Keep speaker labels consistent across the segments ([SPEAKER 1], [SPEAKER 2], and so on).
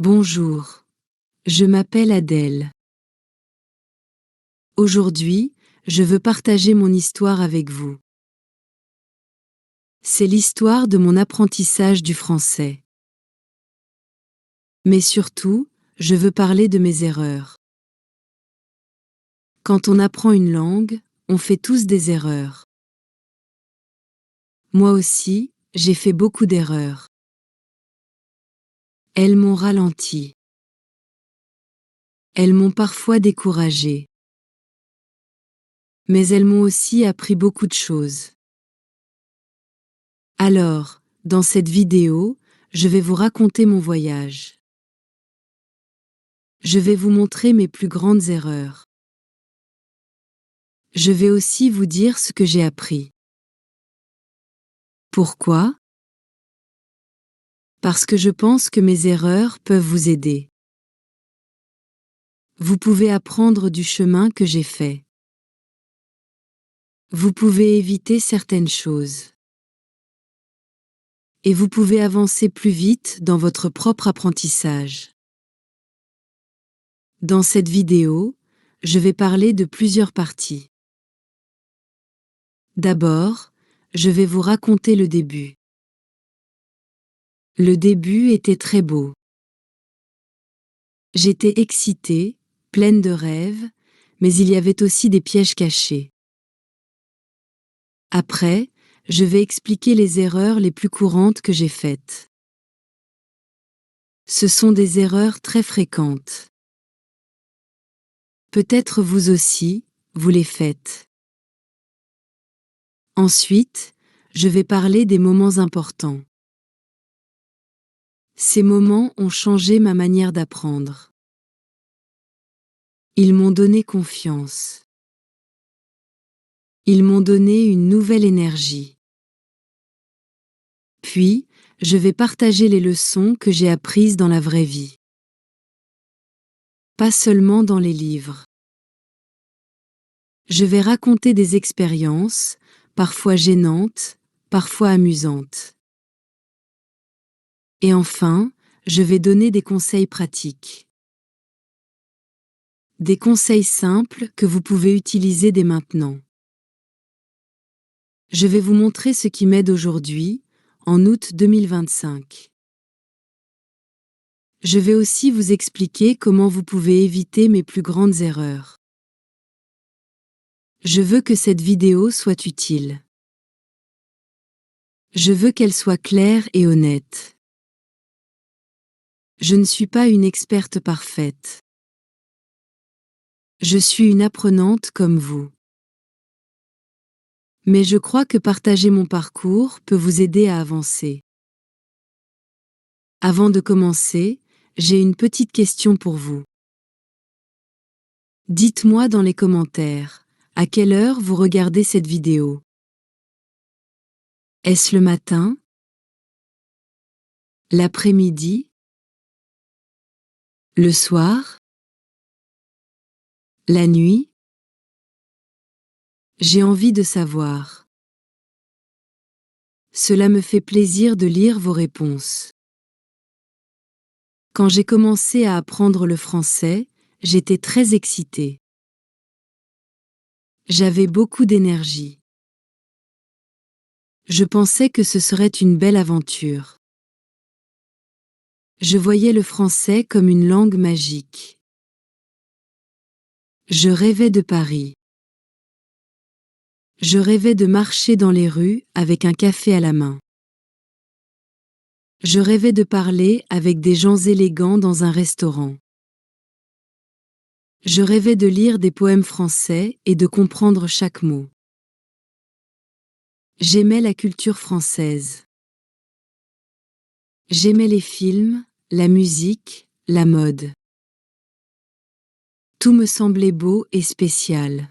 [SPEAKER 1] Bonjour, je m'appelle Adèle. Aujourd'hui, je veux partager mon histoire avec vous. C'est l'histoire de mon apprentissage du français. Mais surtout, je veux parler de mes erreurs. Quand on apprend une langue, on fait tous des erreurs. Moi aussi, j'ai fait beaucoup d'erreurs. Elles m'ont ralenti. Elles m'ont parfois découragé. Mais elles m'ont aussi appris beaucoup de choses. Alors, dans cette vidéo, je vais vous raconter mon voyage. Je vais vous montrer mes plus grandes erreurs. Je vais aussi vous dire ce que j'ai appris. Pourquoi? Parce que je pense que mes erreurs peuvent vous aider. Vous pouvez apprendre du chemin que j'ai fait. Vous pouvez éviter certaines choses. Et vous pouvez avancer plus vite dans votre propre apprentissage. Dans cette vidéo, je vais parler de plusieurs parties. D'abord, je vais vous raconter le début. Le début était très beau. J'étais excitée, pleine de rêves, mais il y avait aussi des pièges cachés. Après, je vais expliquer les erreurs les plus courantes que j'ai faites. Ce sont des erreurs très fréquentes. Peut-être vous aussi, vous les faites. Ensuite, je vais parler des moments importants. Ces moments ont changé ma manière d'apprendre. Ils m'ont donné confiance. Ils m'ont donné une nouvelle énergie. Puis, je vais partager les leçons que j'ai apprises dans la vraie vie. Pas seulement dans les livres. Je vais raconter des expériences, parfois gênantes, parfois amusantes. Et enfin, je vais donner des conseils pratiques. Des conseils simples que vous pouvez utiliser dès maintenant. Je vais vous montrer ce qui m'aide aujourd'hui, en août 2025. Je vais aussi vous expliquer comment vous pouvez éviter mes plus grandes erreurs. Je veux que cette vidéo soit utile. Je veux qu'elle soit claire et honnête. Je ne suis pas une experte parfaite. Je suis une apprenante comme vous. Mais je crois que partager mon parcours peut vous aider à avancer. Avant de commencer, j'ai une petite question pour vous. Dites-moi dans les commentaires, à quelle heure vous regardez cette vidéo? Est-ce le matin? L'après-midi? Le soir? La nuit? J'ai envie de savoir. Cela me fait plaisir de lire vos réponses. Quand j'ai commencé à apprendre le français, j'étais très excitée. J'avais beaucoup d'énergie. Je pensais que ce serait une belle aventure. Je voyais le français comme une langue magique. Je rêvais de Paris. Je rêvais de marcher dans les rues avec un café à la main. Je rêvais de parler avec des gens élégants dans un restaurant. Je rêvais de lire des poèmes français et de comprendre chaque mot. J'aimais la culture française. J'aimais les films, la musique, la mode. Tout me semblait beau et spécial.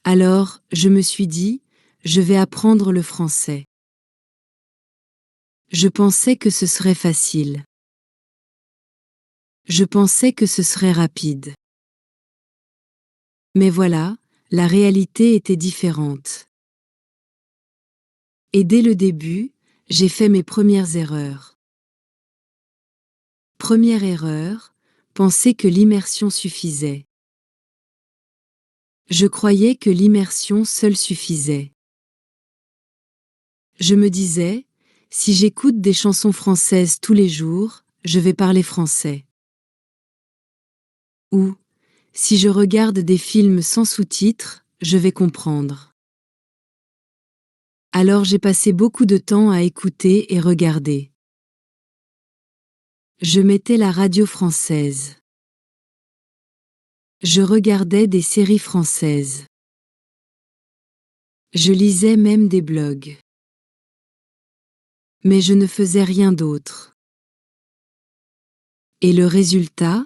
[SPEAKER 1] Alors, je me suis dit, je vais apprendre le français. Je pensais que ce serait facile. Je pensais que ce serait rapide. Mais voilà, la réalité était différente. Et dès le début, j'ai fait mes premières erreurs. Première erreur, penser que l'immersion suffisait. Je croyais que l'immersion seule suffisait. Je me disais, si j'écoute des chansons françaises tous les jours, je vais parler français. Ou, si je regarde des films sans sous-titres, je vais comprendre. Alors j'ai passé beaucoup de temps à écouter et regarder. Je mettais la radio française. Je regardais des séries françaises. Je lisais même des blogs. Mais je ne faisais rien d'autre. Et le résultat?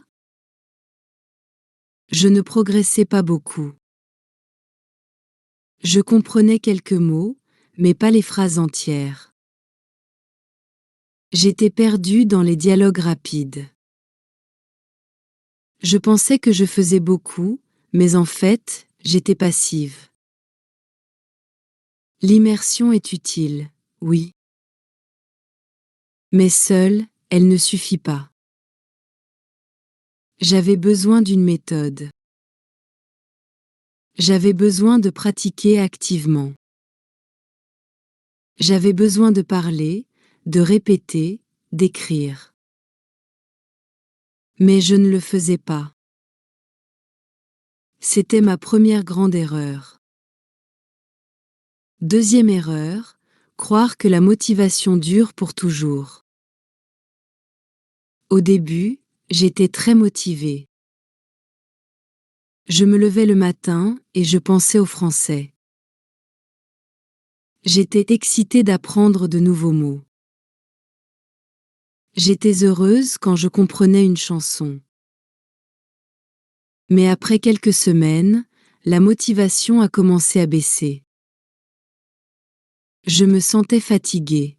[SPEAKER 1] Je ne progressais pas beaucoup. Je comprenais quelques mots, mais pas les phrases entières. J'étais perdue dans les dialogues rapides. Je pensais que je faisais beaucoup, mais en fait, j'étais passive. L'immersion est utile, oui. Mais seule, elle ne suffit pas. J'avais besoin d'une méthode. J'avais besoin de pratiquer activement. J'avais besoin de parler, de répéter, d'écrire. Mais je ne le faisais pas. C'était ma première grande erreur. Deuxième erreur, croire que la motivation dure pour toujours. Au début, j'étais très motivée. Je me levais le matin et je pensais au français. J'étais excitée d'apprendre de nouveaux mots. J'étais heureuse quand je comprenais une chanson. Mais après quelques semaines, la motivation a commencé à baisser. Je me sentais fatiguée.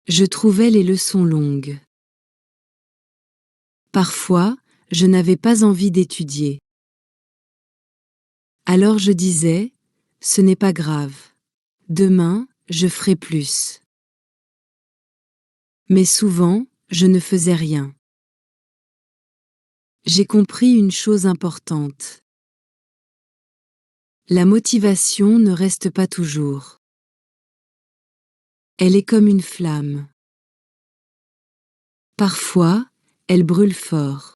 [SPEAKER 1] Je trouvais les leçons longues. Parfois, je n'avais pas envie d'étudier. Alors je disais, ce n'est pas grave. Demain, je ferai plus. Mais souvent, je ne faisais rien. J'ai compris une chose importante. La motivation ne reste pas toujours. Elle est comme une flamme. Parfois, elle brûle fort.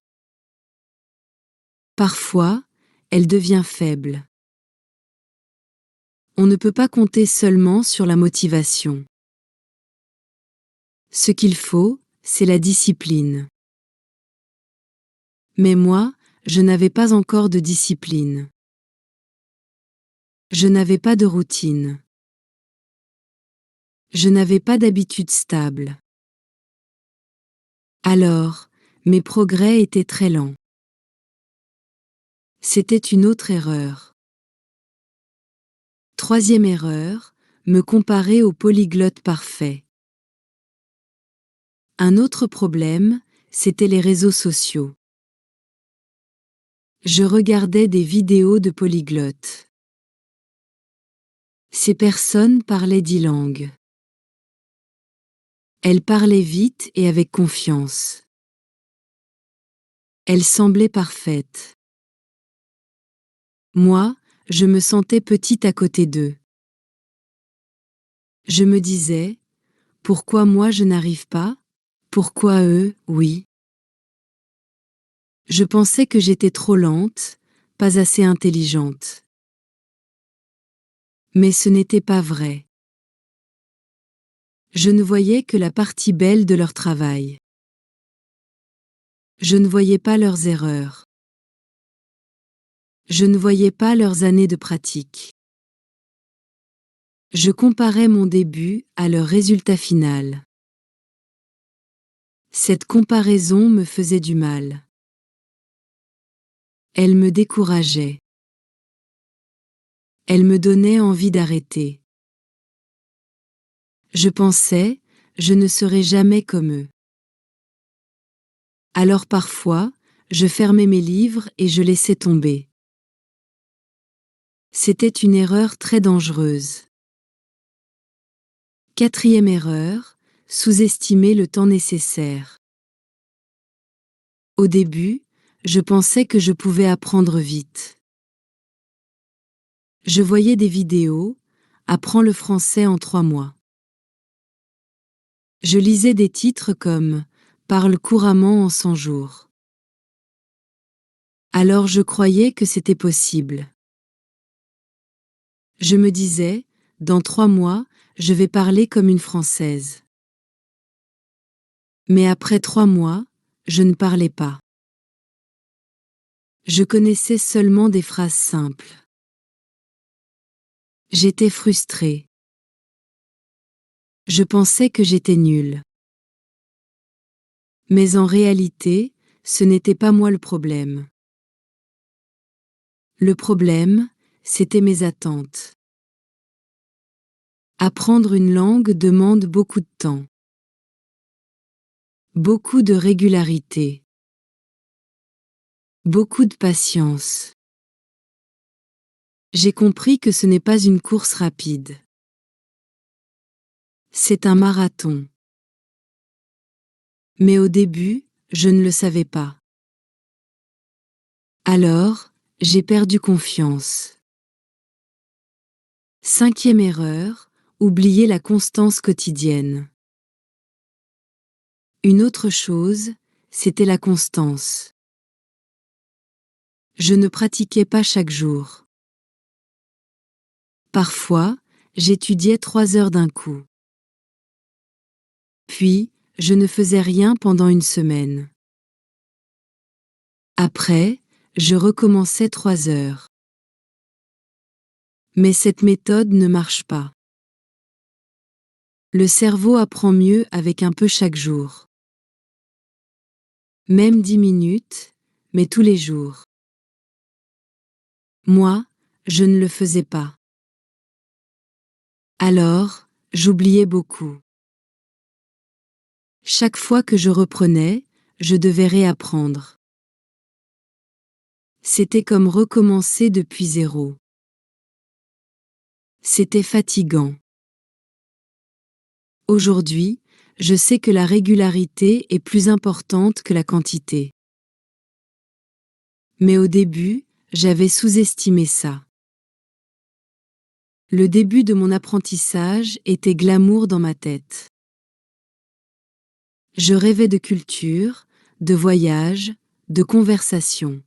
[SPEAKER 1] Parfois, elle devient faible. On ne peut pas compter seulement sur la motivation. Ce qu'il faut, c'est la discipline. Mais moi, je n'avais pas encore de discipline. Je n'avais pas de routine. Je n'avais pas d'habitude stable. Alors, mes progrès étaient très lents. C'était une autre erreur. Troisième erreur, me comparer au polyglotte parfait. Un autre problème, c'était les réseaux sociaux. Je regardais des vidéos de polyglottes. Ces personnes parlaient 10 langues. Elles parlaient vite et avec confiance. Elles semblaient parfaites. Moi, je me sentais petite à côté d'eux. Je me disais, pourquoi moi je n'arrive pas? Pourquoi eux, oui? Je pensais que j'étais trop lente, pas assez intelligente. Mais ce n'était pas vrai. Je ne voyais que la partie belle de leur travail. Je ne voyais pas leurs erreurs. Je ne voyais pas leurs années de pratique. Je comparais mon début à leur résultat final. Cette comparaison me faisait du mal. Elle me décourageait. Elle me donnait envie d'arrêter. Je pensais, je ne serai jamais comme eux. Alors parfois, je fermais mes livres et je laissais tomber. C'était une erreur très dangereuse. Quatrième erreur, sous-estimer le temps nécessaire. Au début, je pensais que je pouvais apprendre vite. Je voyais des vidéos, apprends le français en 3 mois. Je lisais des titres comme Parle couramment en 100 jours. Alors je croyais que c'était possible. Je me disais, dans 3 mois, je vais parler comme une Française. Mais après 3 mois, je ne parlais pas. Je connaissais seulement des phrases simples. J'étais frustrée. Je pensais que j'étais nulle. Mais en réalité, ce n'était pas moi le problème. Le problème, c'était mes attentes. Apprendre une langue demande beaucoup de temps. Beaucoup de régularité. Beaucoup de patience. J'ai compris que ce n'est pas une course rapide. C'est un marathon. Mais au début, je ne le savais pas. Alors, j'ai perdu confiance. 5e erreur, oublier la constance quotidienne. Une autre chose, c'était la constance. Je ne pratiquais pas chaque jour. Parfois, j'étudiais 3 heures d'un coup. Puis, je ne faisais rien pendant une semaine. Après, je recommençais 3 heures. Mais cette méthode ne marche pas. Le cerveau apprend mieux avec un peu chaque jour. Même 10 minutes, mais tous les jours. Moi, je ne le faisais pas. Alors, j'oubliais beaucoup. Chaque fois que je reprenais, je devais réapprendre. C'était comme recommencer depuis zéro. C'était fatigant. Aujourd'hui, je sais que la régularité est plus importante que la quantité. Mais au début, j'avais sous-estimé ça. Le début de mon apprentissage était glamour dans ma tête. Je rêvais de culture, de voyage, de conversation.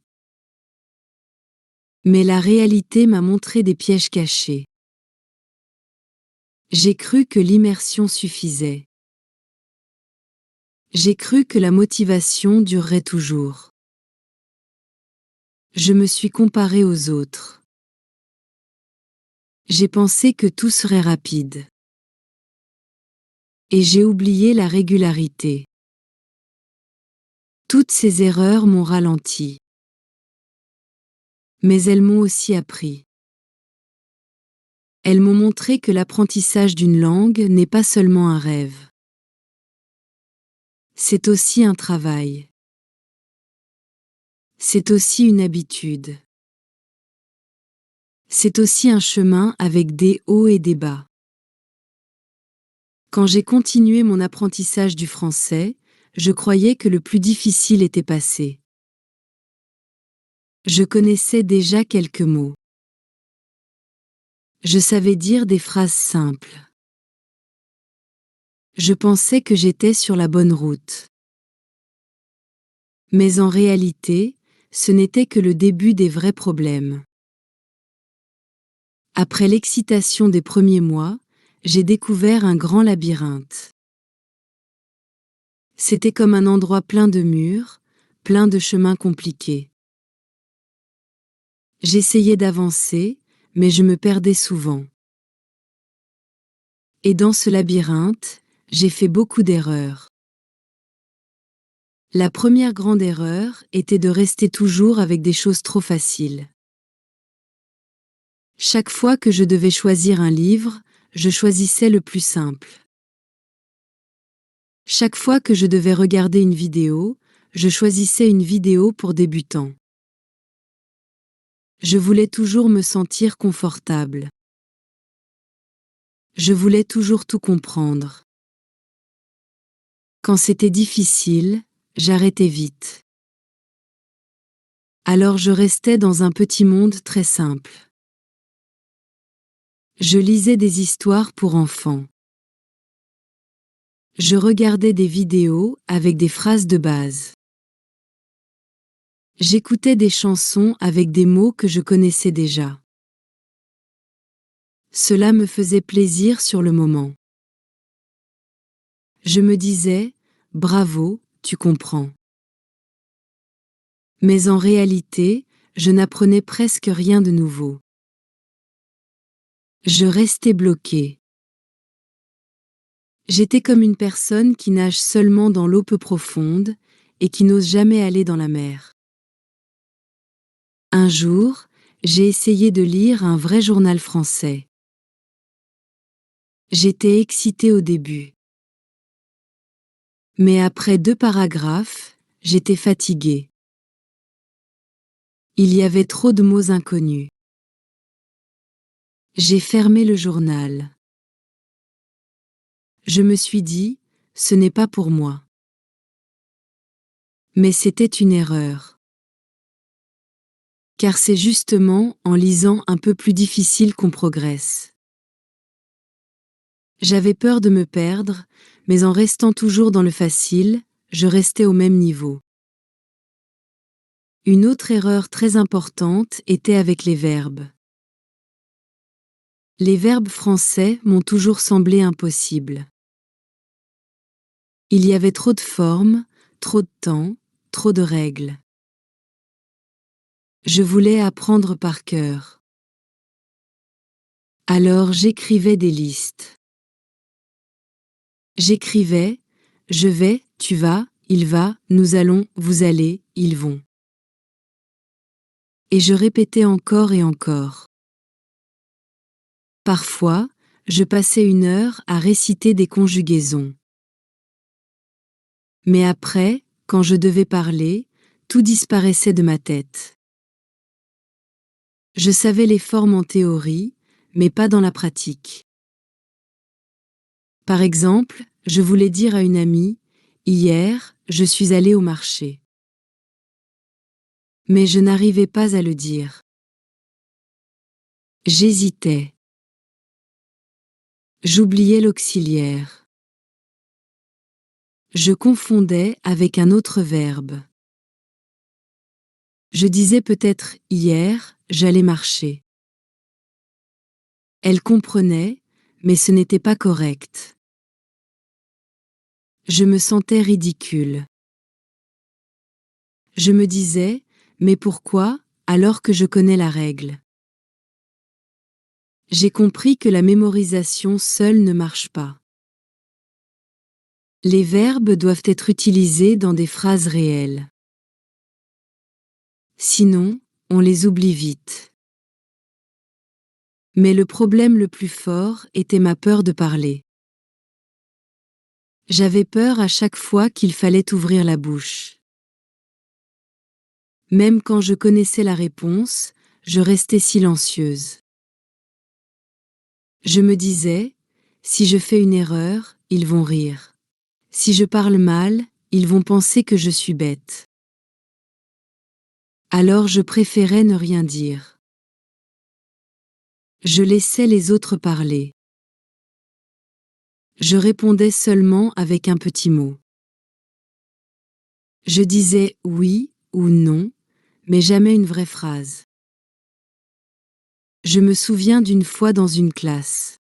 [SPEAKER 1] Mais la réalité m'a montré des pièges cachés. J'ai cru que l'immersion suffisait. J'ai cru que la motivation durerait toujours. Je me suis comparée aux autres. J'ai pensé que tout serait rapide. Et j'ai oublié la régularité. Toutes ces erreurs m'ont ralenti. Mais elles m'ont aussi appris. Elles m'ont montré que l'apprentissage d'une langue n'est pas seulement un rêve. C'est aussi un travail. C'est aussi une habitude. C'est aussi un chemin avec des hauts et des bas. Quand j'ai continué mon apprentissage du français, je croyais que le plus difficile était passé. Je connaissais déjà quelques mots. Je savais dire des phrases simples. Je pensais que j'étais sur la bonne route. Mais en réalité, ce n'était que le début des vrais problèmes. Après l'excitation des premiers mois, j'ai découvert un grand labyrinthe. C'était comme un endroit plein de murs, plein de chemins compliqués. J'essayais d'avancer, mais je me perdais souvent. Et dans ce labyrinthe, j'ai fait beaucoup d'erreurs. La première grande erreur était de rester toujours avec des choses trop faciles. Chaque fois que je devais choisir un livre, je choisissais le plus simple. Chaque fois que je devais regarder une vidéo, je choisissais une vidéo pour débutants. Je voulais toujours me sentir confortable. Je voulais toujours tout comprendre. Quand c'était difficile, j'arrêtais vite. Alors je restais dans un petit monde très simple. Je lisais des histoires pour enfants. Je regardais des vidéos avec des phrases de base. J'écoutais des chansons avec des mots que je connaissais déjà. Cela me faisait plaisir sur le moment. Je me disais, bravo, tu comprends. Mais en réalité, je n'apprenais presque rien de nouveau. Je restais bloquée. J'étais comme une personne qui nage seulement dans l'eau peu profonde et qui n'ose jamais aller dans la mer. Un jour, j'ai essayé de lire un vrai journal français. J'étais excitée au début. Mais après 2 paragraphes, j'étais fatiguée. Il y avait trop de mots inconnus. J'ai fermé le journal. Je me suis dit, ce n'est pas pour moi. Mais c'était une erreur. Car c'est justement en lisant un peu plus difficile qu'on progresse. J'avais peur de me perdre, mais en restant toujours dans le facile, je restais au même niveau. Une autre erreur très importante était avec les verbes. Les verbes français m'ont toujours semblé impossibles. Il y avait trop de formes, trop de temps, trop de règles. Je voulais apprendre par cœur. Alors j'écrivais des listes. J'écrivais « je vais, tu vas, il va, nous allons, vous allez, ils vont ». Et je répétais encore et encore. Parfois, je passais 1 heure à réciter des conjugaisons. Mais après, quand je devais parler, tout disparaissait de ma tête. Je savais les formes en théorie, mais pas dans la pratique. Par exemple, je voulais dire à une amie « Hier, je suis allée au marché ». Mais je n'arrivais pas à le dire. J'hésitais. J'oubliais l'auxiliaire. Je confondais avec un autre verbe. Je disais peut-être « hier, j'allais marcher ». Elle comprenait, mais ce n'était pas correct. Je me sentais ridicule. Je me disais « mais pourquoi, alors que je connais la règle ?» J'ai compris que la mémorisation seule ne marche pas. Les verbes doivent être utilisés dans des phrases réelles. Sinon, on les oublie vite. Mais le problème le plus fort était ma peur de parler. J'avais peur à chaque fois qu'il fallait ouvrir la bouche. Même quand je connaissais la réponse, je restais silencieuse. Je me disais, si je fais une erreur, ils vont rire. Si je parle mal, ils vont penser que je suis bête. Alors je préférais ne rien dire. Je laissais les autres parler. Je répondais seulement avec un petit mot. Je disais oui ou non, mais jamais une vraie phrase. Je me souviens d'une fois dans une classe.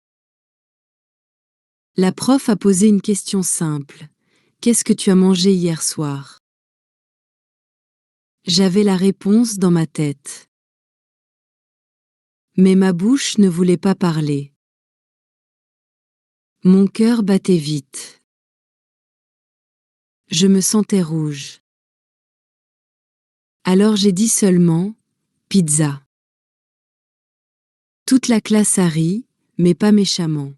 [SPEAKER 1] La prof a posé une question simple. Qu'est-ce que tu as mangé hier soir? J'avais la réponse dans ma tête. Mais ma bouche ne voulait pas parler. Mon cœur battait vite. Je me sentais rouge. Alors j'ai dit seulement « pizza ». Toute la classe a ri, mais pas méchamment.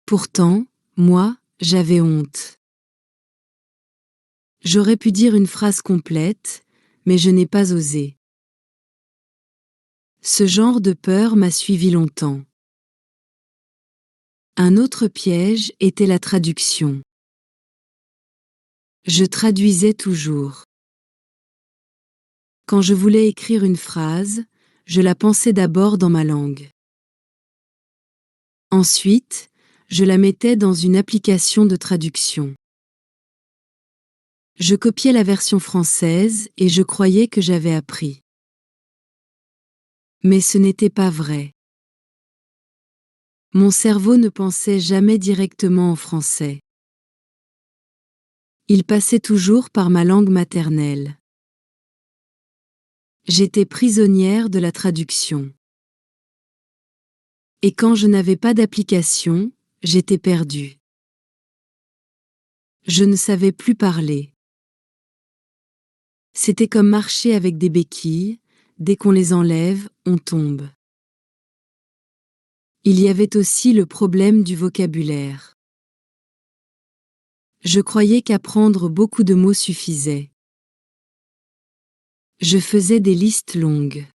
[SPEAKER 1] Pourtant, moi, j'avais honte. J'aurais pu dire une phrase complète, mais je n'ai pas osé. Ce genre de peur m'a suivi longtemps. Un autre piège était la traduction. Je traduisais toujours. Quand je voulais écrire une phrase, je la pensais d'abord dans ma langue. Ensuite, je la mettais dans une application de traduction. Je copiais la version française et je croyais que j'avais appris. Mais ce n'était pas vrai. Mon cerveau ne pensait jamais directement en français. Il passait toujours par ma langue maternelle. J'étais prisonnière de la traduction. Et quand je n'avais pas d'application, j'étais perdue. Je ne savais plus parler. C'était comme marcher avec des béquilles, dès qu'on les enlève, on tombe. Il y avait aussi le problème du vocabulaire. Je croyais qu'apprendre beaucoup de mots suffisait. Je faisais des listes longues.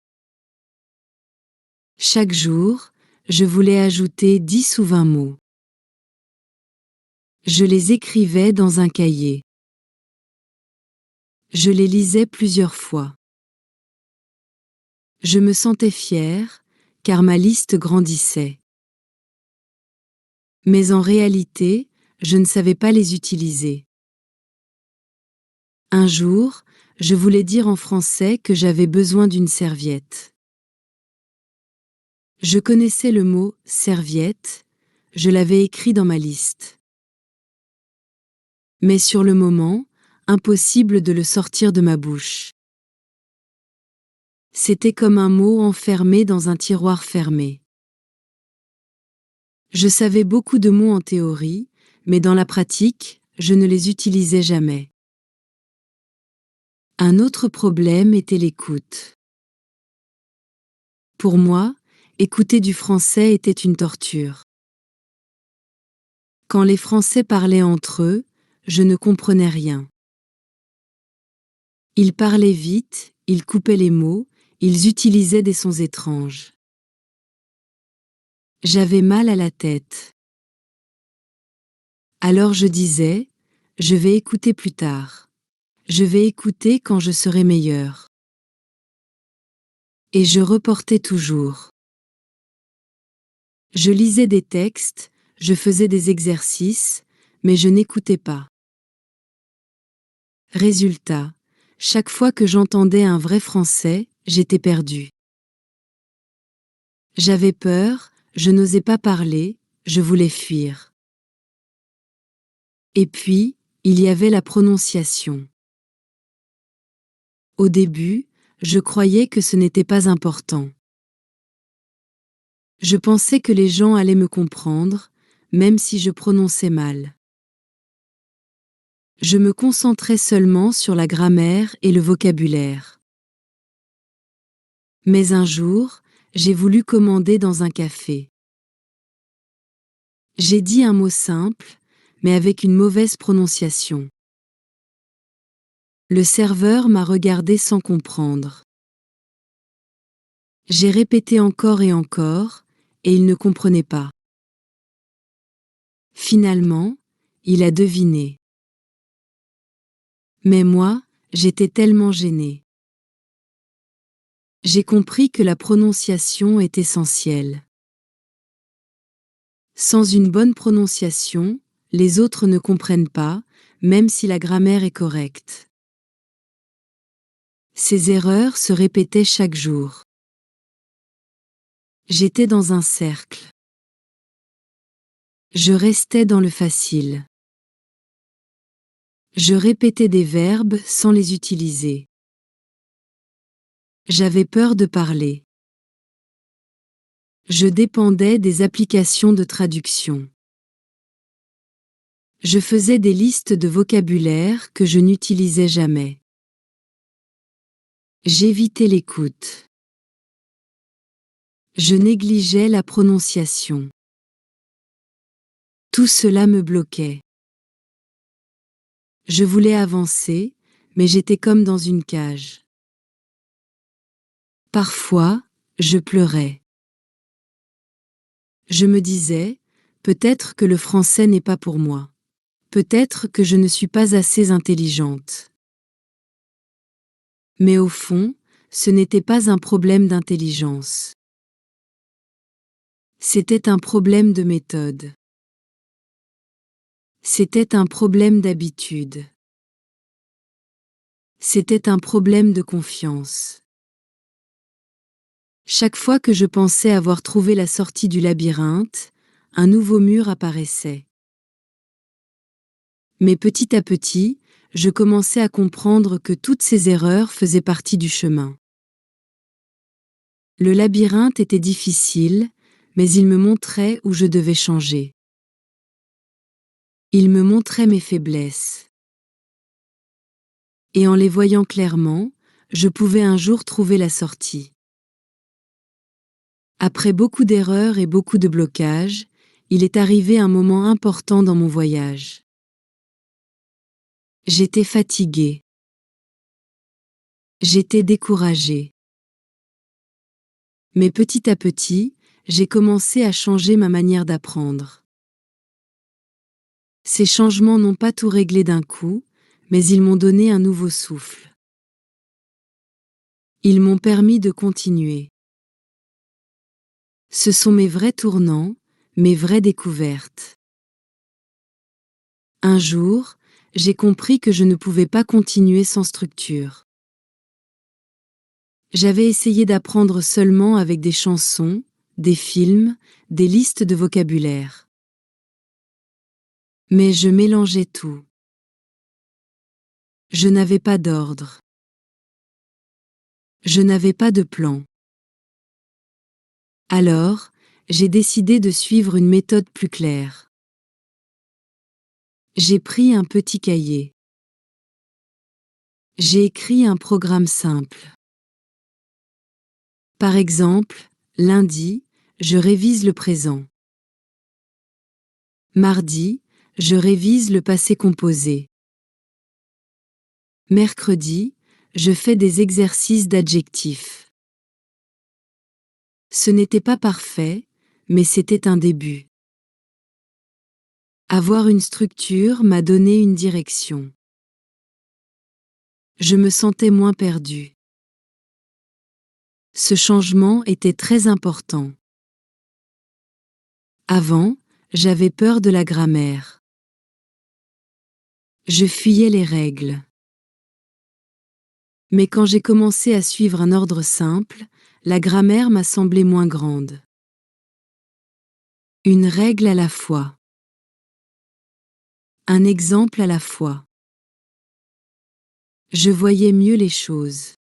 [SPEAKER 1] Chaque jour, je voulais ajouter 10 ou 20 mots. Je les écrivais dans un cahier. Je les lisais plusieurs fois. Je me sentais fière, car ma liste grandissait. Mais en réalité, je ne savais pas les utiliser. Un jour, je voulais dire en français que j'avais besoin d'une serviette. Je connaissais le mot « serviette », je l'avais écrit dans ma liste. Mais sur le moment, impossible de le sortir de ma bouche. C'était comme un mot enfermé dans un tiroir fermé. Je savais beaucoup de mots en théorie, mais dans la pratique, je ne les utilisais jamais. Un autre problème était l'écoute. Pour moi, écouter du français était une torture. Quand les Français parlaient entre eux, je ne comprenais rien. Ils parlaient vite, ils coupaient les mots, ils utilisaient des sons étranges. J'avais mal à la tête. Alors je disais, je vais écouter plus tard. Je vais écouter quand je serai meilleure. Et je reportais toujours. Je lisais des textes, je faisais des exercices, mais je n'écoutais pas. Résultat, chaque fois que j'entendais un vrai français, j'étais perdue. J'avais peur, je n'osais pas parler, je voulais fuir. Et puis, il y avait la prononciation. Au début, je croyais que ce n'était pas important. Je pensais que les gens allaient me comprendre, même si je prononçais mal. Je me concentrais seulement sur la grammaire et le vocabulaire. Mais un jour, j'ai voulu commander dans un café. J'ai dit un mot simple, mais avec une mauvaise prononciation. Le serveur m'a regardé sans comprendre. J'ai répété encore et encore, et il ne comprenait pas. Finalement, il a deviné. Mais moi, j'étais tellement gênée. J'ai compris que la prononciation est essentielle. Sans une bonne prononciation, les autres ne comprennent pas, même si la grammaire est correcte. Ces erreurs se répétaient chaque jour. J'étais dans un cercle. Je restais dans le facile. Je répétais des verbes sans les utiliser. J'avais peur de parler. Je dépendais des applications de traduction. Je faisais des listes de vocabulaire que je n'utilisais jamais. J'évitais l'écoute. Je négligeais la prononciation. Tout cela me bloquait. Je voulais avancer, mais j'étais comme dans une cage. Parfois, je pleurais. Je me disais, peut-être que le français n'est pas pour moi. Peut-être que je ne suis pas assez intelligente. Mais au fond, ce n'était pas un problème d'intelligence. C'était un problème de méthode. C'était un problème d'habitude. C'était un problème de confiance. Chaque fois que je pensais avoir trouvé la sortie du labyrinthe, un nouveau mur apparaissait. Mais petit à petit, je commençais à comprendre que toutes ces erreurs faisaient partie du chemin. Le labyrinthe était difficile, mais il me montrait où je devais changer. Il me montrait mes faiblesses. Et en les voyant clairement, je pouvais un jour trouver la sortie. Après beaucoup d'erreurs et beaucoup de blocages, il est arrivé un moment important dans mon voyage. J'étais fatiguée. J'étais découragée. Mais petit à petit, j'ai commencé à changer ma manière d'apprendre. Ces changements n'ont pas tout réglé d'un coup, mais ils m'ont donné un nouveau souffle. Ils m'ont permis de continuer. Ce sont mes vrais tournants, mes vraies découvertes. Un jour, j'ai compris que je ne pouvais pas continuer sans structure. J'avais essayé d'apprendre seulement avec des chansons, des films, des listes de vocabulaire. Mais je mélangeais tout. Je n'avais pas d'ordre. Je n'avais pas de plan. Alors, j'ai décidé de suivre une méthode plus claire. J'ai pris un petit cahier. J'ai écrit un programme simple. Par exemple, lundi, je révise le présent. Mardi, je révise le passé composé. Mercredi, je fais des exercices d'adjectifs. Ce n'était pas parfait, mais c'était un début. Avoir une structure m'a donné une direction. Je me sentais moins perdue. Ce changement était très important. Avant, j'avais peur de la grammaire. Je fuyais les règles. Mais quand j'ai commencé à suivre un ordre simple, la grammaire m'a semblé moins grande. Une règle à la fois. Un exemple à la fois. Je voyais mieux les choses.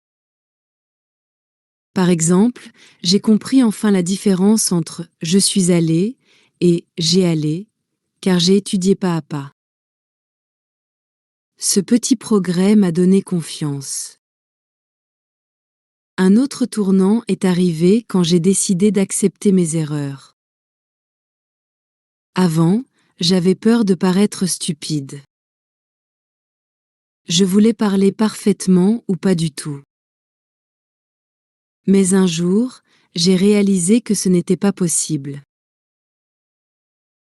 [SPEAKER 1] Par exemple, j'ai compris enfin la différence entre « je suis allé » et « j'ai allé », car j'ai étudié pas à pas. Ce petit progrès m'a donné confiance. Un autre tournant est arrivé quand j'ai décidé d'accepter mes erreurs. Avant, j'avais peur de paraître stupide. Je voulais parler parfaitement ou pas du tout. Mais un jour, j'ai réalisé que ce n'était pas possible.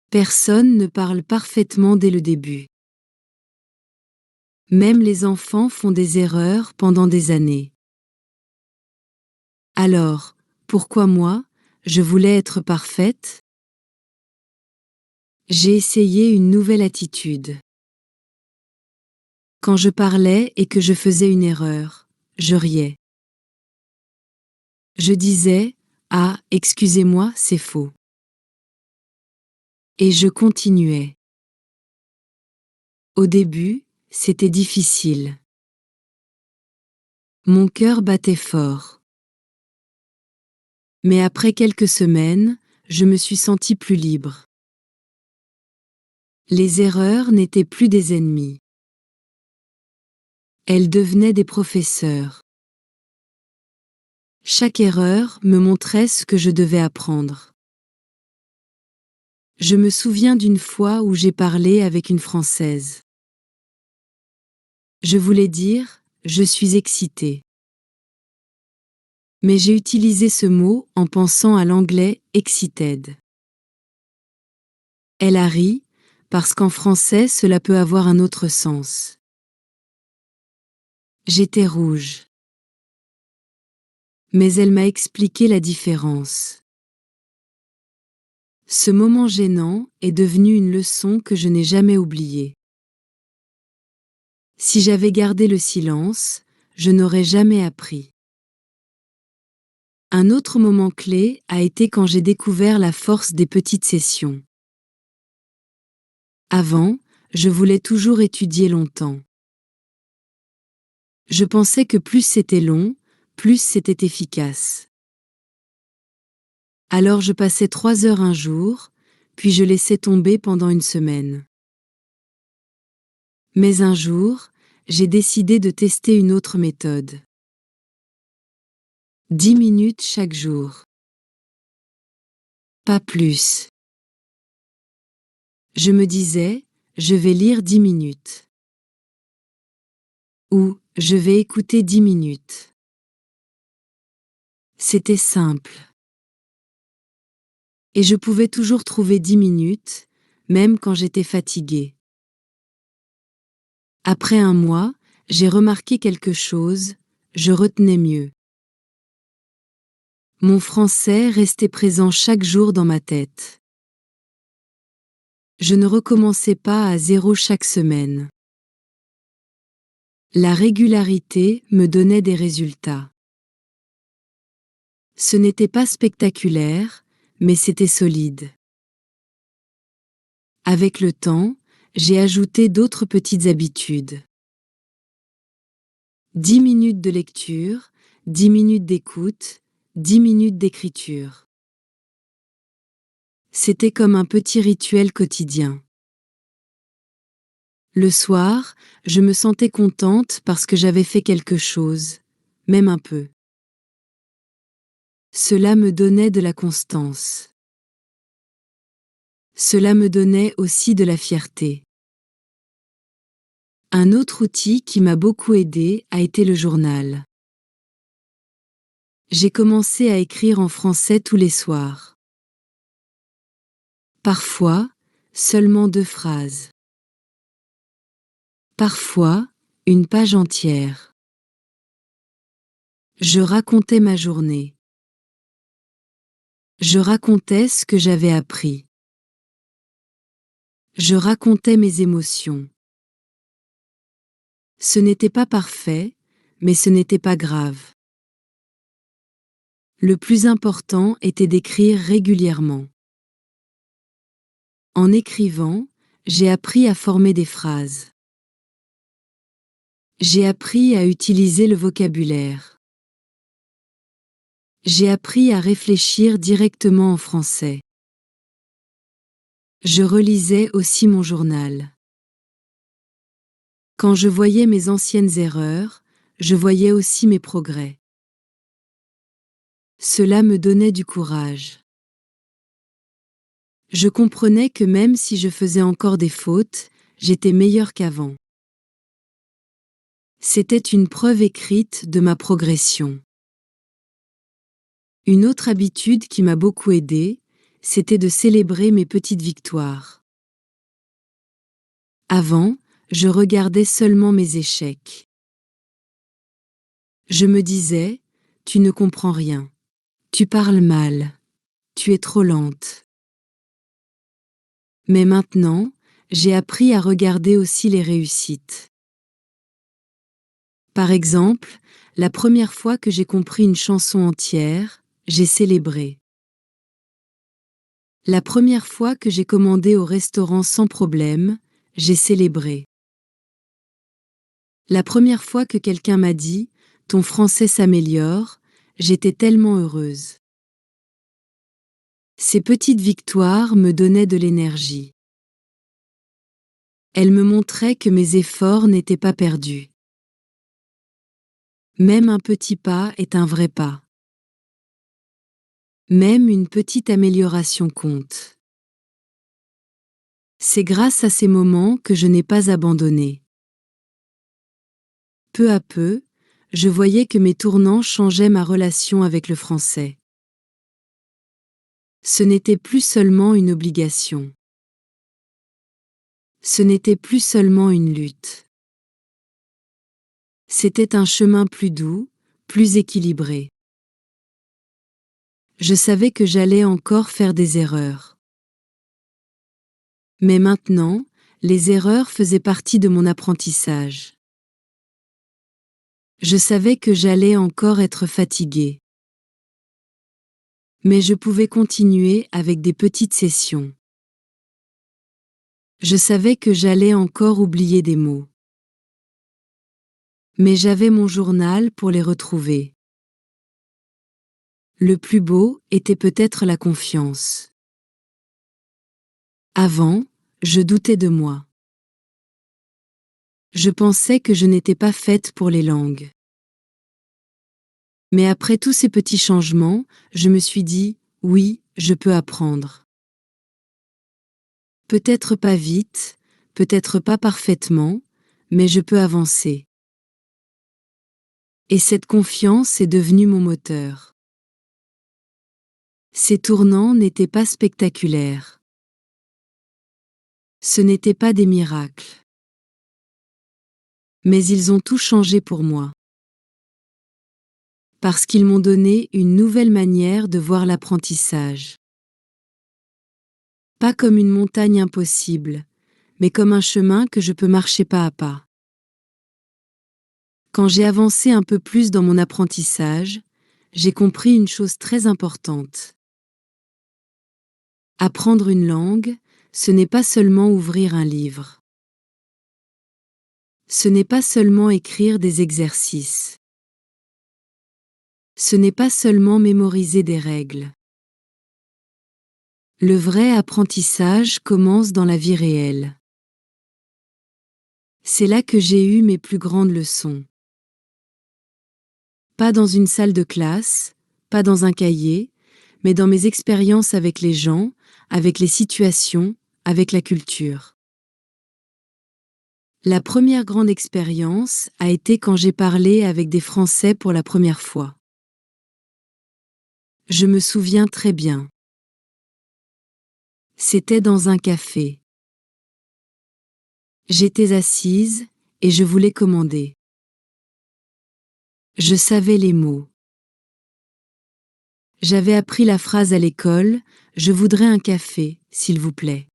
[SPEAKER 1] Personne ne parle parfaitement dès le début. Même les enfants font des erreurs pendant des années. Alors, pourquoi moi, je voulais être parfaite? J'ai essayé une nouvelle attitude. Quand je parlais et que je faisais une erreur, je riais. Je disais « Ah, excusez-moi, c'est faux ». Et je continuais. Au début, c'était difficile. Mon cœur battait fort. Mais après quelques semaines, je me suis sentie plus libre. Les erreurs n'étaient plus des ennemis. Elles devenaient des professeurs. Chaque erreur me montrait ce que je devais apprendre. Je me souviens d'une fois où j'ai parlé avec une Française. Je voulais dire « je suis excitée ». Mais j'ai utilisé ce mot en pensant à l'anglais « excited ». Elle a ri, parce qu'en français cela peut avoir un autre sens. J'étais rouge. Mais elle m'a expliqué la différence. Ce moment gênant est devenu une leçon que je n'ai jamais oubliée. Si j'avais gardé le silence, je n'aurais jamais appris. Un autre moment clé a été quand j'ai découvert la force des petites sessions. Avant, je voulais toujours étudier longtemps. Je pensais que plus c'était long, plus c'était efficace. Alors je passais 3 heures un jour, puis je laissais tomber pendant une semaine. Mais un jour, j'ai décidé de tester une autre méthode. 10 minutes chaque jour. Pas plus. Je me disais, je vais lire 10 minutes. Ou, je vais écouter 10 minutes. C'était simple. Et je pouvais toujours trouver 10 minutes, même quand j'étais fatiguée. Après un mois, j'ai remarqué quelque chose, je retenais mieux. Mon français restait présent chaque jour dans ma tête. Je ne recommençais pas à zéro chaque semaine. La régularité me donnait des résultats. Ce n'était pas spectaculaire, mais c'était solide. Avec le temps, j'ai ajouté d'autres petites habitudes. 10 minutes de lecture, 10 minutes d'écoute, 10 minutes d'écriture. C'était comme un petit rituel quotidien. Le soir, je me sentais contente parce que j'avais fait quelque chose, même un peu. Cela me donnait de la constance. Cela me donnait aussi de la fierté. Un autre outil qui m'a beaucoup aidé a été le journal. J'ai commencé à écrire en français tous les soirs. Parfois, seulement 2 phrases. Parfois, une page entière. Je racontais ma journée. Je racontais ce que j'avais appris. Je racontais mes émotions. Ce n'était pas parfait, mais ce n'était pas grave. Le plus important était d'écrire régulièrement. En écrivant, j'ai appris à former des phrases. J'ai appris à utiliser le vocabulaire. J'ai appris à réfléchir directement en français. Je relisais aussi mon journal. Quand je voyais mes anciennes erreurs, je voyais aussi mes progrès. Cela me donnait du courage. Je comprenais que même si je faisais encore des fautes, j'étais meilleure qu'avant. C'était une preuve écrite de ma progression. Une autre habitude qui m'a beaucoup aidée, c'était de célébrer mes petites victoires. Avant, je regardais seulement mes échecs. Je me disais, tu ne comprends rien. Tu parles mal. Tu es trop lente. Mais maintenant, j'ai appris à regarder aussi les réussites. Par exemple, la première fois que j'ai compris une chanson entière, j'ai célébré. La première fois que j'ai commandé au restaurant sans problème, j'ai célébré. La première fois que quelqu'un m'a dit « Ton français s'améliore », j'étais tellement heureuse. Ces petites victoires me donnaient de l'énergie. Elles me montraient que mes efforts n'étaient pas perdus. Même un petit pas est un vrai pas. Même une petite amélioration compte. C'est grâce à ces moments que je n'ai pas abandonné. Peu à peu, je voyais que mes tournants changeaient ma relation avec le français. Ce n'était plus seulement une obligation. Ce n'était plus seulement une lutte. C'était un chemin plus doux, plus équilibré. Je savais que j'allais encore faire des erreurs. Mais maintenant, les erreurs faisaient partie de mon apprentissage. Je savais que j'allais encore être fatiguée. Mais je pouvais continuer avec des petites sessions. Je savais que j'allais encore oublier des mots. Mais j'avais mon journal pour les retrouver. Le plus beau était peut-être la confiance. Avant, je doutais de moi. Je pensais que je n'étais pas faite pour les langues. Mais après tous ces petits changements, je me suis dit, oui, je peux apprendre. Peut-être pas vite, peut-être pas parfaitement, mais je peux avancer. Et cette confiance est devenue mon moteur. Ces tournants n'étaient pas spectaculaires. Ce n'étaient pas des miracles. Mais ils ont tout changé pour moi. Parce qu'ils m'ont donné une nouvelle manière de voir l'apprentissage. Pas comme une montagne impossible, mais comme un chemin que je peux marcher pas à pas. Quand j'ai avancé un peu plus dans mon apprentissage, j'ai compris une chose très importante. Apprendre une langue, ce n'est pas seulement ouvrir un livre. Ce n'est pas seulement écrire des exercices. Ce n'est pas seulement mémoriser des règles. Le vrai apprentissage commence dans la vie réelle. C'est là que j'ai eu mes plus grandes leçons. Pas dans une salle de classe, pas dans un cahier, mais dans mes expériences avec les gens, avec les situations, avec la culture. La première grande expérience a été quand j'ai parlé avec des Français pour la première fois. Je me souviens très bien. C'était dans un café. J'étais assise et je voulais commander. Je savais les mots. J'avais appris la phrase à l'école, je voudrais un café, s'il vous plaît.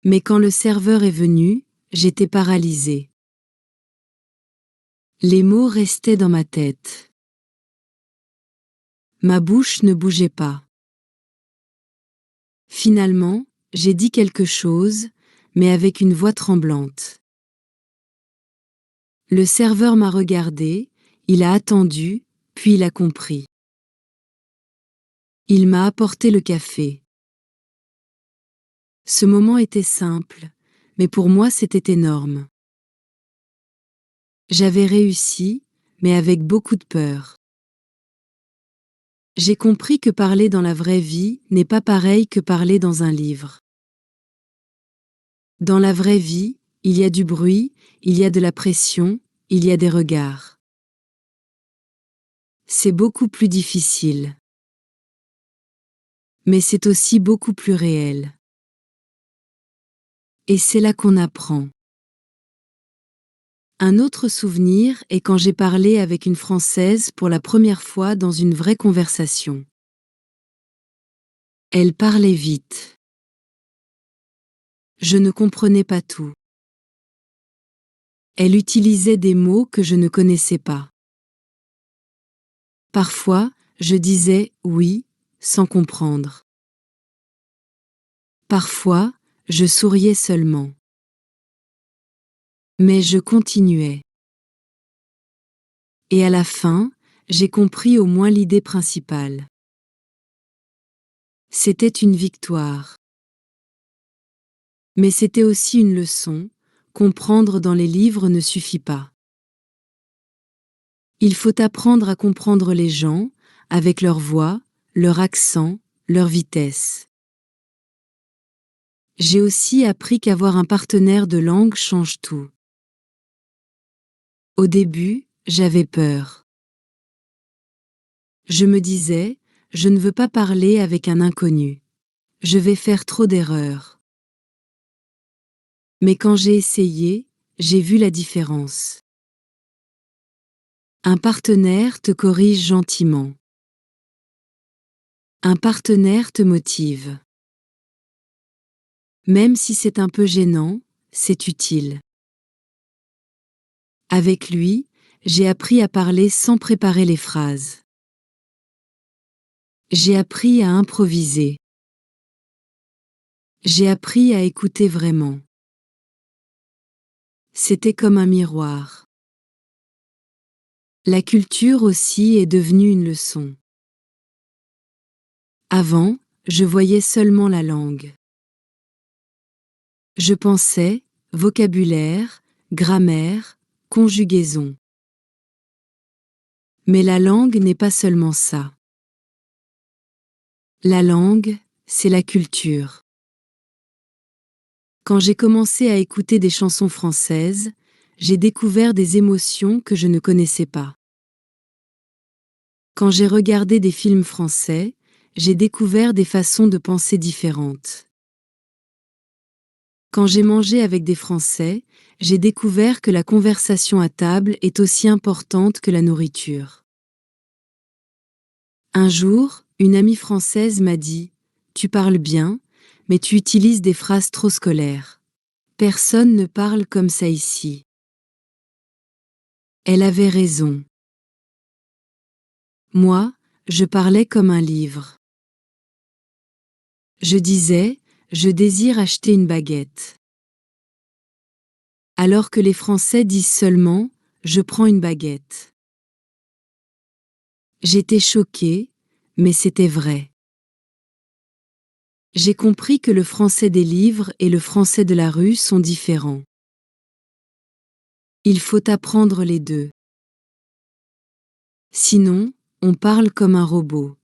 [SPEAKER 1] Mais quand le serveur est venu, j'étais paralysée. Les mots restaient dans ma tête. Ma bouche ne bougeait pas. Finalement, j'ai dit quelque chose, mais avec une voix tremblante. Le serveur m'a regardé, il a attendu, puis il a compris. Il m'a apporté le café. Ce moment était simple, mais pour moi c'était énorme. J'avais réussi, mais avec beaucoup de peur. J'ai compris que parler dans la vraie vie n'est pas pareil que parler dans un livre. Dans la vraie vie, il y a du bruit, il y a de la pression, il y a des regards. C'est beaucoup plus difficile. Mais c'est aussi beaucoup plus réel. Et c'est là qu'on apprend. Un autre souvenir est quand j'ai parlé avec une Française pour la première fois dans une vraie conversation. Elle parlait vite. Je ne comprenais pas tout. Elle utilisait des mots que je ne connaissais pas. Parfois, je disais oui, sans comprendre. Parfois, je souriais seulement. Mais je continuais. Et à la fin, j'ai compris au moins l'idée principale. C'était une victoire. Mais c'était aussi une leçon, comprendre dans les livres ne suffit pas. Il faut apprendre à comprendre les gens, avec leur voix, leur accent, leur vitesse. J'ai aussi appris qu'avoir un partenaire de langue change tout. Au début, j'avais peur. Je me disais, je ne veux pas parler avec un inconnu. Je vais faire trop d'erreurs. Mais quand j'ai essayé, j'ai vu la différence. Un partenaire te corrige gentiment. Un partenaire te motive. Même si c'est un peu gênant, c'est utile. Avec lui, j'ai appris à parler sans préparer les phrases. J'ai appris à improviser. J'ai appris à écouter vraiment. C'était comme un miroir. La culture aussi est devenue une leçon. Avant, je voyais seulement la langue. Je pensais, vocabulaire, grammaire, conjugaison. Mais la langue n'est pas seulement ça. La langue, c'est la culture. Quand j'ai commencé à écouter des chansons françaises, j'ai découvert des émotions que je ne connaissais pas. Quand j'ai regardé des films français, j'ai découvert des façons de penser différentes. Quand j'ai mangé avec des Français, j'ai découvert que la conversation à table est aussi importante que la nourriture. Un jour, une amie française m'a dit « Tu parles bien, mais tu utilises des phrases trop scolaires. Personne ne parle comme ça ici. » Elle avait raison. Moi, je parlais comme un livre. Je disais « Je désire acheter une baguette ». Alors que les Français disent seulement « Je prends une baguette ». J'étais choquée, mais c'était vrai. J'ai compris que le français des livres et le français de la rue sont différents. Il faut apprendre les deux. Sinon, on parle comme un robot.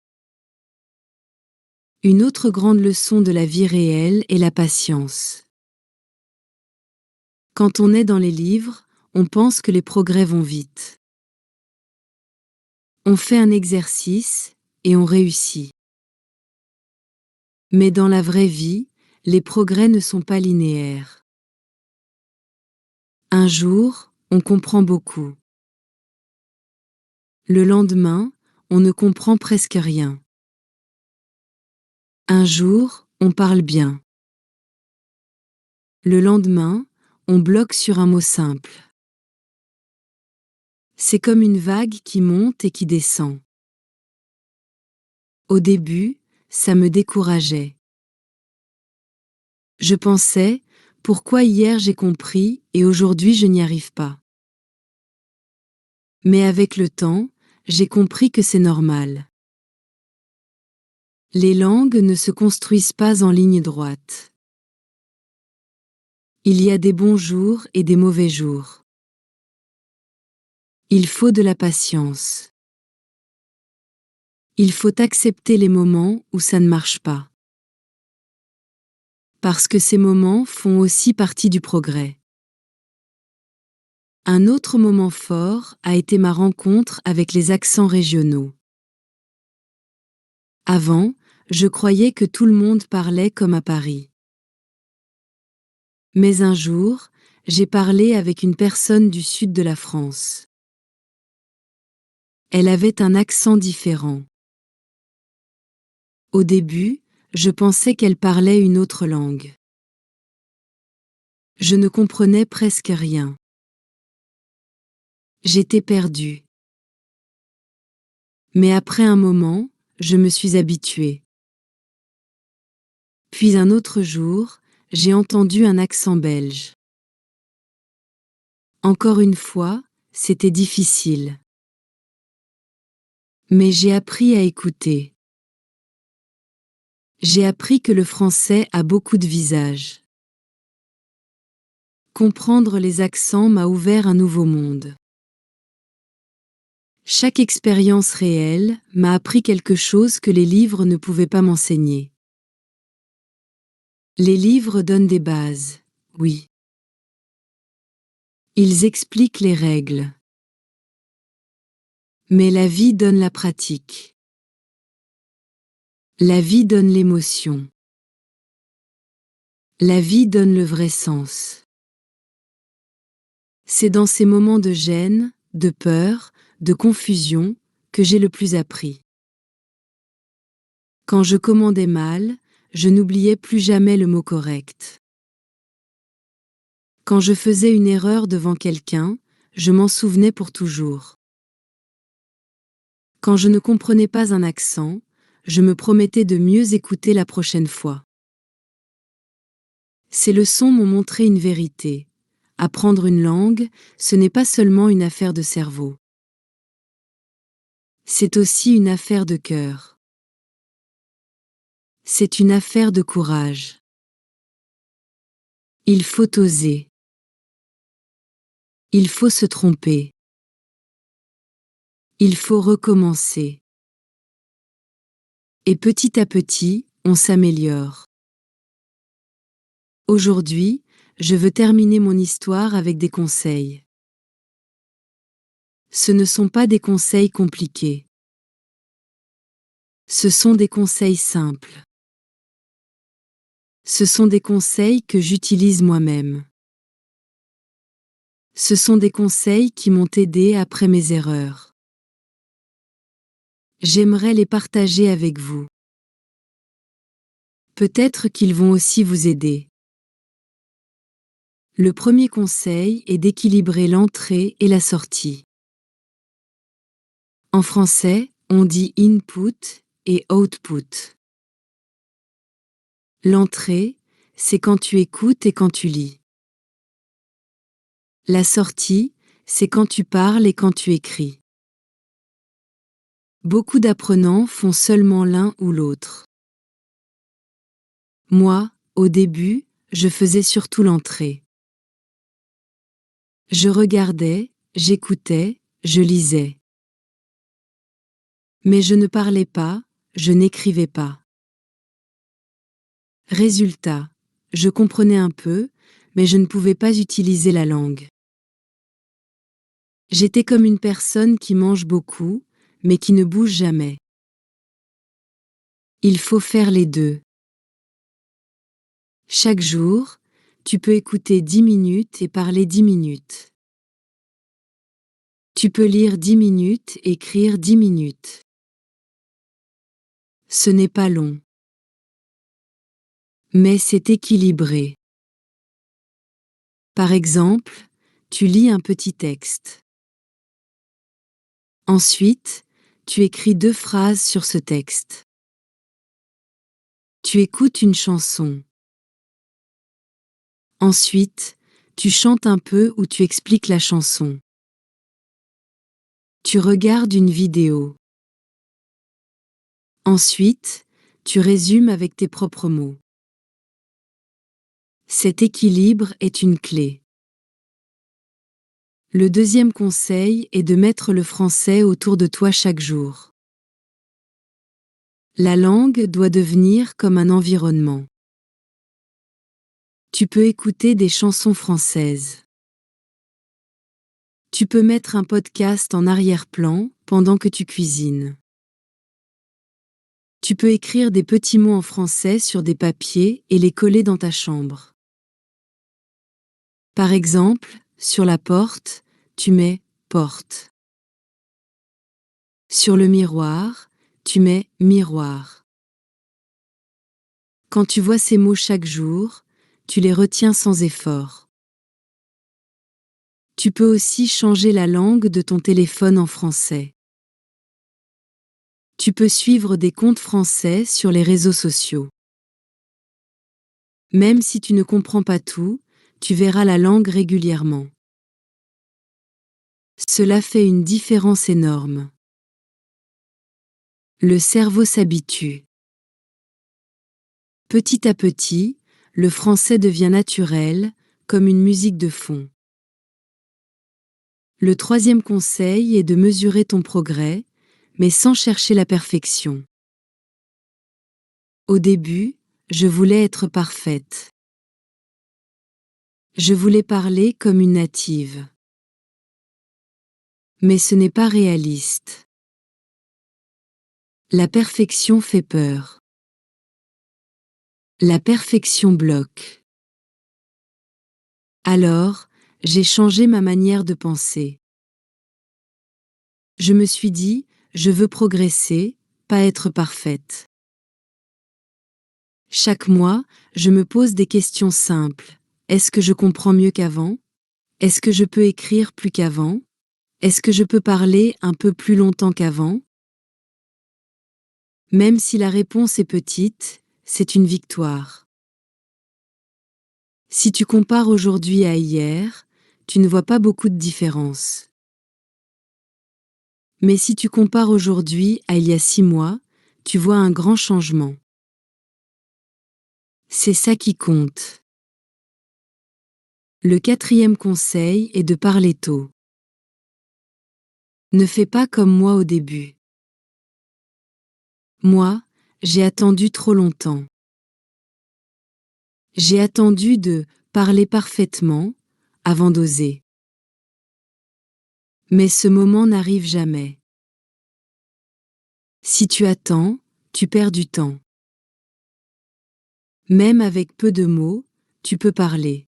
[SPEAKER 1] Une autre grande leçon de la vie réelle est la patience. Quand on est dans les livres, on pense que les progrès vont vite. On fait un exercice et on réussit. Mais dans la vraie vie, les progrès ne sont pas linéaires. Un jour, on comprend beaucoup. Le lendemain, on ne comprend presque rien. Un jour, on parle bien. Le lendemain, on bloque sur un mot simple. C'est comme une vague qui monte et qui descend. Au début, ça me décourageait. Je pensais, pourquoi hier j'ai compris et aujourd'hui je n'y arrive pas. Mais avec le temps, j'ai compris que c'est normal. Les langues ne se construisent pas en ligne droite. Il y a des bons jours et des mauvais jours. Il faut de la patience. Il faut accepter les moments où ça ne marche pas. Parce que ces moments font aussi partie du progrès. Un autre moment fort a été ma rencontre avec les accents régionaux. Avant, je croyais que tout le monde parlait comme à Paris. Mais un jour, j'ai parlé avec une personne du sud de la France. Elle avait un accent différent. Au début, je pensais qu'elle parlait une autre langue. Je ne comprenais presque rien. J'étais perdue. Mais après un moment, je me suis habituée. Puis un autre jour, j'ai entendu un accent belge. Encore une fois, c'était difficile. Mais j'ai appris à écouter. J'ai appris que le français a beaucoup de visages. Comprendre les accents m'a ouvert un nouveau monde. Chaque expérience réelle m'a appris quelque chose que les livres ne pouvaient pas m'enseigner. Les livres donnent des bases, oui. Ils expliquent les règles. Mais la vie donne la pratique. La vie donne l'émotion. La vie donne le vrai sens. C'est dans ces moments de gêne, de peur, de confusion, que j'ai le plus appris. Quand je commandais mal, je n'oubliais plus jamais le mot correct. Quand je faisais une erreur devant quelqu'un, je m'en souvenais pour toujours. Quand je ne comprenais pas un accent, je me promettais de mieux écouter la prochaine fois. Ces leçons m'ont montré une vérité. Apprendre une langue, ce n'est pas seulement une affaire de cerveau. C'est aussi une affaire de cœur. C'est une affaire de courage. Il faut oser. Il faut se tromper. Il faut recommencer. Et petit à petit, on s'améliore. Aujourd'hui, je veux terminer mon histoire avec des conseils. Ce ne sont pas des conseils compliqués. Ce sont des conseils simples. Ce sont des conseils que j'utilise moi-même. Ce sont des conseils qui m'ont aidé après mes erreurs. J'aimerais les partager avec vous. Peut-être qu'ils vont aussi vous aider. Le premier conseil est d'équilibrer l'entrée et la sortie. En français, on dit input et output. L'entrée, c'est quand tu écoutes et quand tu lis. La sortie, c'est quand tu parles et quand tu écris. Beaucoup d'apprenants font seulement l'un ou l'autre. Moi, au début, je faisais surtout l'entrée. Je regardais, j'écoutais, je lisais. Mais je ne parlais pas, je n'écrivais pas. Résultat, je comprenais un peu, mais je ne pouvais pas utiliser la langue. J'étais comme une personne qui mange beaucoup, mais qui ne bouge jamais. Il faut faire les deux. Chaque jour, tu peux écouter 10 minutes et parler 10 minutes. Tu peux lire 10 minutes, écrire 10 minutes. Ce n'est pas long. Mais c'est équilibré. Par exemple, tu lis un petit texte. Ensuite, tu écris 2 phrases sur ce texte. Tu écoutes une chanson. Ensuite, tu chantes un peu ou tu expliques la chanson. Tu regardes une vidéo. Ensuite, tu résumes avec tes propres mots. Cet équilibre est une clé. Le deuxième conseil est de mettre le français autour de toi chaque jour. La langue doit devenir comme un environnement. Tu peux écouter des chansons françaises. Tu peux mettre un podcast en arrière-plan pendant que tu cuisines. Tu peux écrire des petits mots en français sur des papiers et les coller dans ta chambre. Par exemple, sur la porte, tu mets porte. Sur le miroir, tu mets miroir. Quand tu vois ces mots chaque jour, tu les retiens sans effort. Tu peux aussi changer la langue de ton téléphone en français. Tu peux suivre des comptes français sur les réseaux sociaux. Même si tu ne comprends pas tout, tu verras la langue régulièrement. Cela fait une différence énorme. Le cerveau s'habitue. Petit à petit, le français devient naturel, comme une musique de fond. Le troisième conseil est de mesurer ton progrès, mais sans chercher la perfection. Au début, je voulais être parfaite. Je voulais parler comme une native. Mais ce n'est pas réaliste. La perfection fait peur. La perfection bloque. Alors, j'ai changé ma manière de penser. Je me suis dit, je veux progresser, pas être parfaite. Chaque mois, je me pose des questions simples. Est-ce que je comprends mieux qu'avant? Est-ce que je peux écrire plus qu'avant? Est-ce que je peux parler un peu plus longtemps qu'avant? Même si la réponse est petite, c'est une victoire. Si tu compares aujourd'hui à hier, tu ne vois pas beaucoup de différence. Mais si tu compares aujourd'hui à il y a 6 mois, tu vois un grand changement. C'est ça qui compte. Le 4e conseil est de parler tôt. Ne fais pas comme moi au début. Moi, j'ai attendu trop longtemps. J'ai attendu de parler parfaitement avant d'oser. Mais ce moment n'arrive jamais. Si tu attends, tu perds du temps. Même avec peu de mots, tu peux parler.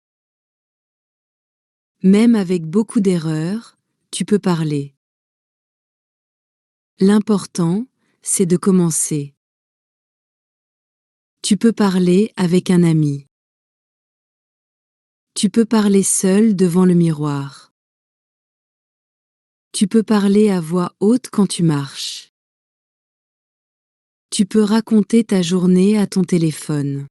[SPEAKER 1] Même avec beaucoup d'erreurs, tu peux parler. L'important, c'est de commencer. Tu peux parler avec un ami. Tu peux parler seul devant le miroir. Tu peux parler à voix haute quand tu marches. Tu peux raconter ta journée à ton téléphone.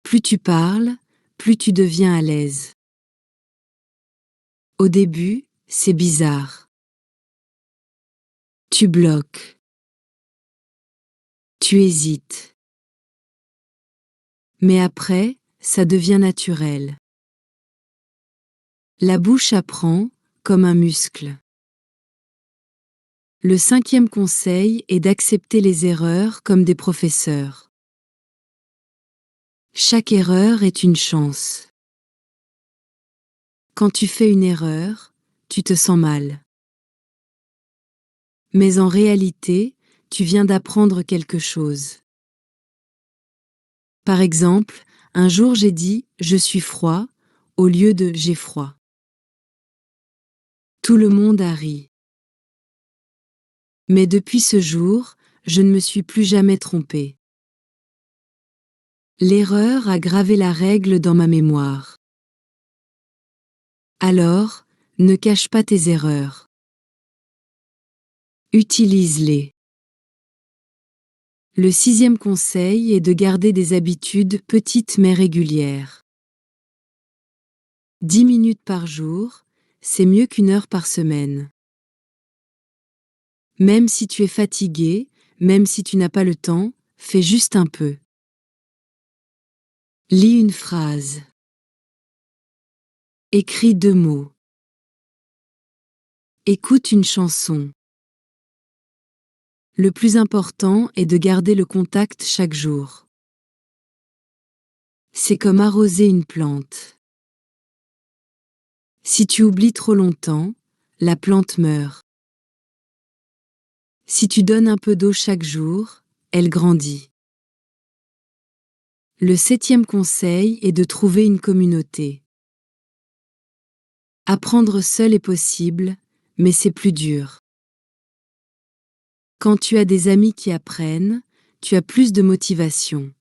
[SPEAKER 1] Plus tu parles, plus tu deviens à l'aise. Au début, c'est bizarre. Tu bloques. Tu hésites. Mais après, ça devient naturel. La bouche apprend, comme un muscle. Le 5e conseil est d'accepter les erreurs comme des professeurs. Chaque erreur est une chance. Quand tu fais une erreur, tu te sens mal. Mais en réalité, tu viens d'apprendre quelque chose. Par exemple, un jour j'ai dit « je suis froid » au lieu de « j'ai froid ». Tout le monde a ri. Mais depuis ce jour, je ne me suis plus jamais trompée. L'erreur a gravé la règle dans ma mémoire. Alors, ne cache pas tes erreurs. Utilise-les. Le 6e conseil est de garder des habitudes petites mais régulières. 10 minutes par jour, c'est mieux qu'1 heure par semaine. Même si tu es fatigué, même si tu n'as pas le temps, fais juste un peu. Lis une phrase. Écris 2 mots. Écoute une chanson. Le plus important est de garder le contact chaque jour. C'est comme arroser une plante. Si tu oublies trop longtemps, la plante meurt. Si tu donnes un peu d'eau chaque jour, elle grandit. Le 7e conseil est de trouver une communauté. Apprendre seul est possible, mais c'est plus dur. Quand tu as des amis qui apprennent, tu as plus de motivation.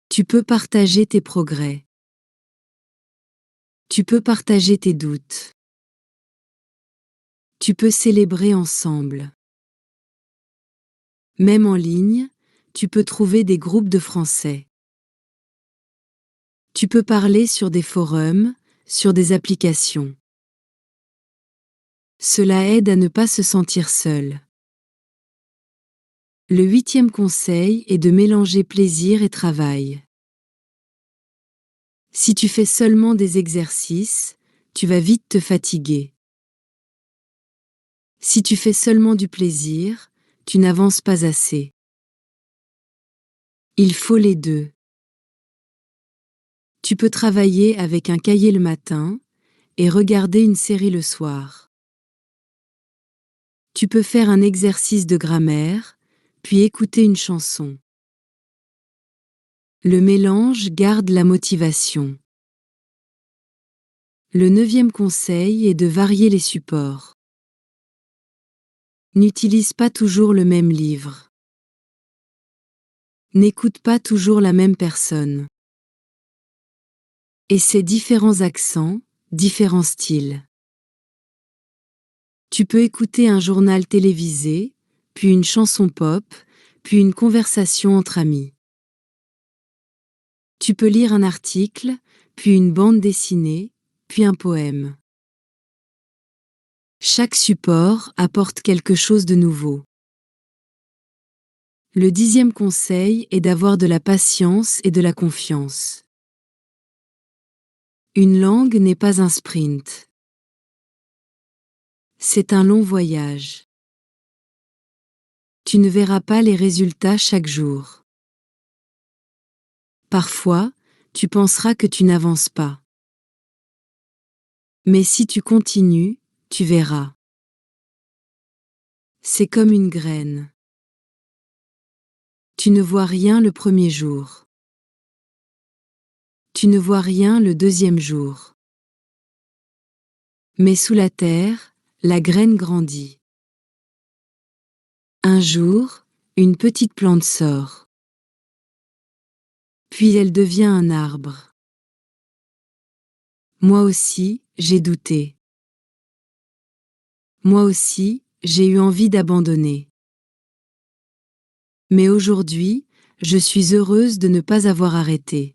[SPEAKER 1] Tu peux partager tes progrès. Tu peux partager tes doutes. Tu peux célébrer ensemble. Même en ligne, tu peux trouver des groupes de français. Tu peux parler sur des forums, sur des applications. Cela aide à ne pas se sentir seul. Le 8e conseil est de mélanger plaisir et travail. Si tu fais seulement des exercices, tu vas vite te fatiguer. Si tu fais seulement du plaisir, tu n'avances pas assez. Il faut les deux. Tu peux travailler avec un cahier le matin et regarder une série le soir. Tu peux faire un exercice de grammaire, puis écouter une chanson. Le mélange garde la motivation. Le 9e conseil est de varier les supports. N'utilise pas toujours le même livre. N'écoute pas toujours la même personne. Essaie différents accents, différents styles. Tu peux écouter un journal télévisé, puis une chanson pop, puis une conversation entre amis. Tu peux lire un article, puis une bande dessinée, puis un poème. Chaque support apporte quelque chose de nouveau. Le 10e conseil est d'avoir de la patience et de la confiance. Une langue n'est pas un sprint. C'est un long voyage. Tu ne verras pas les résultats chaque jour. Parfois, tu penseras que tu n'avances pas. Mais si tu continues, tu verras. C'est comme une graine. Tu ne vois rien le premier jour. Tu ne vois rien le deuxième jour. Mais sous la terre, la graine grandit. Un jour, une petite plante sort. Puis elle devient un arbre. Moi aussi, j'ai douté. Moi aussi, j'ai eu envie d'abandonner. Mais aujourd'hui, je suis heureuse de ne pas avoir arrêté.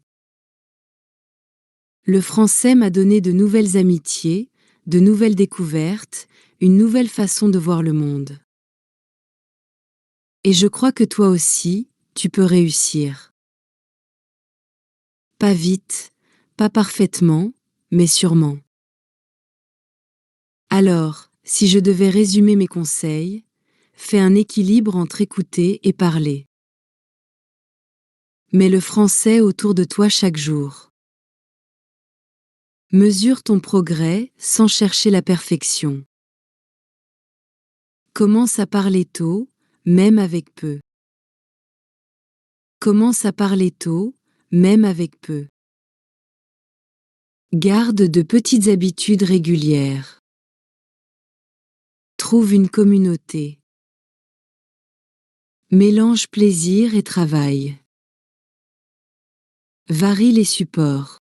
[SPEAKER 1] Le français m'a donné de nouvelles amitiés, de nouvelles découvertes, une nouvelle façon de voir le monde. Et je crois que toi aussi, tu peux réussir. Pas vite, pas parfaitement, mais sûrement. Alors, si je devais résumer mes conseils, fais un équilibre entre écouter et parler. Mets le français autour de toi chaque jour. Mesure ton progrès sans chercher la perfection. Commence à parler tôt, même avec peu. Commence à parler tôt, même avec peu. Garde de petites habitudes régulières. Trouve une communauté. Mélange plaisir et travail. Varie les supports.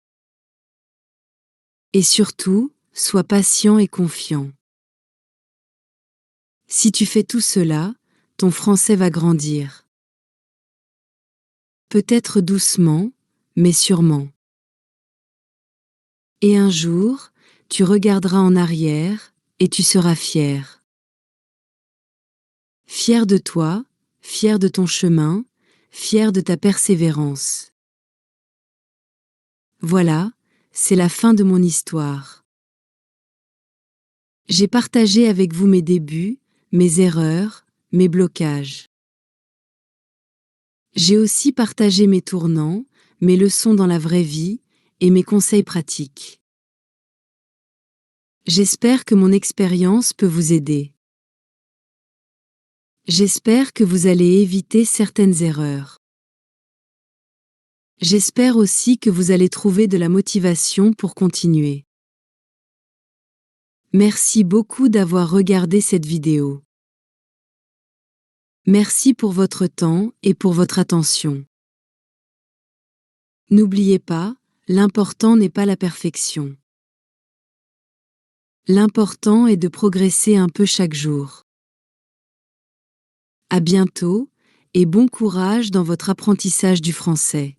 [SPEAKER 1] Et surtout, sois patient et confiant. Si tu fais tout cela, ton français va grandir. Peut-être doucement, mais sûrement. Et un jour, tu regarderas en arrière et tu seras fier. Fier de toi, fier de ton chemin, fier de ta persévérance. Voilà, c'est la fin de mon histoire. J'ai partagé avec vous mes débuts, mes erreurs, mes blocages. J'ai aussi partagé mes tournants, mes leçons dans la vraie vie et mes conseils pratiques. J'espère que mon expérience peut vous aider. J'espère que vous allez éviter certaines erreurs. J'espère aussi que vous allez trouver de la motivation pour continuer. Merci beaucoup d'avoir regardé cette vidéo. Merci pour votre temps et pour votre attention. N'oubliez pas, l'important n'est pas la perfection. L'important est de progresser un peu chaque jour. À bientôt et bon courage dans votre apprentissage du français.